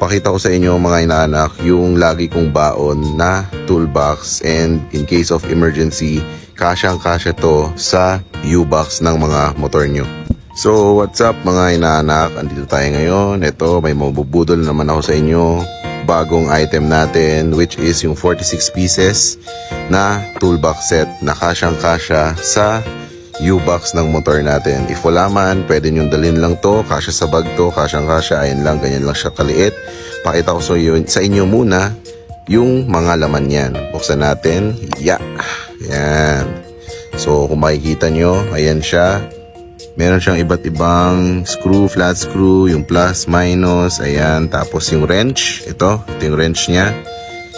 pakita ko sa inyo mga inaanak yung lagi kong baon na toolbox, and in case of emergency, kasyang-kasya to sa U-box ng mga motor nyo. So what's up mga inaanak, andito tayo ngayon. Ito, may mabubudol naman ako sa inyo. Bagong item natin, which is yung 46 pieces na toolbox set na kasyang-kasya sa U-box ng motor natin. If wala man, pwede nyo dalhin lang to, kasya sa bag to, kasyang-kasya, ayan lang, ganyan lang siya kaliit. Pakita ko sa inyo muna yung mga laman yan. Buksan natin, yan. So kung makikita nyo, ayan siya. Meron siyang iba't ibang screw, flat screw, yung plus, minus, ayan. Tapos yung wrench, ito yung wrench niya.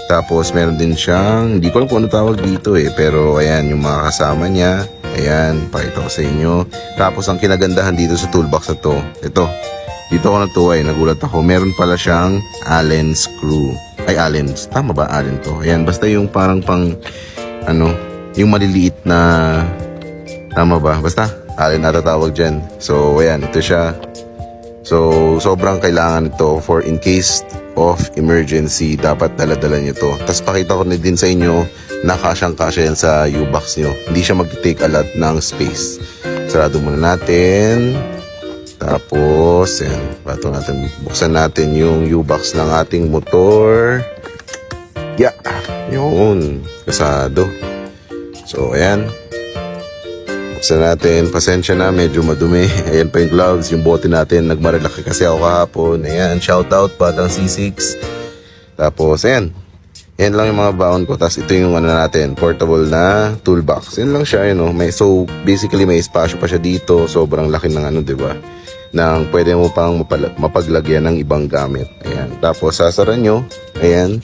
Tapos meron din siyang, hindi ko alam kung ano tawag dito pero ayan yung mga kasama niya. Ayan, pakita ko sa inyo. Tapos ang kinagandahan dito sa toolbox na to, ito, dito ako natuwa nagulat ako. Meron pala siyang Allen screw. Ay, Allen, tama ba Allen to? Ayan, basta yung parang pang, yung maliliit na, tama ba? Basta, Allen natatawag dyan. So, ayan, ito siya. So, sobrang kailangan ito for in case of emergency, dapat dala-dala nyo to. Tapos pakita ko na din sa inyo na kasyang-kasya yan sa U-box nyo. Hindi siya mag-take a lot ng space. Sarado muna natin. Tapos, yan, buksan natin yung U-box ng ating motor. Yun, kasado. So, ayan. Buksan natin. Pasensya na, medyo madumi. Ayan pa yung gloves, yung bote natin. Nagmarilaki kasi ako kahapon. Ayan, shoutout Batang C6. Tapos, ayan. Yan lang yung mga baon ko. Tapos ito yung natin, portable na toolbox. Yan lang siya, so basically may espasyo pa siya dito. Sobrang laki ng diba? Nang pwede mo pang mapaglagyan ng ibang gamit. Ayan. Tapos sasara nyo. Ayan.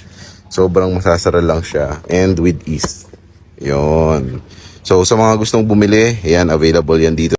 Sobrang masasara lang siya. And with ease. Yon. So sa mga gustong bumili, ayan, available yan dito.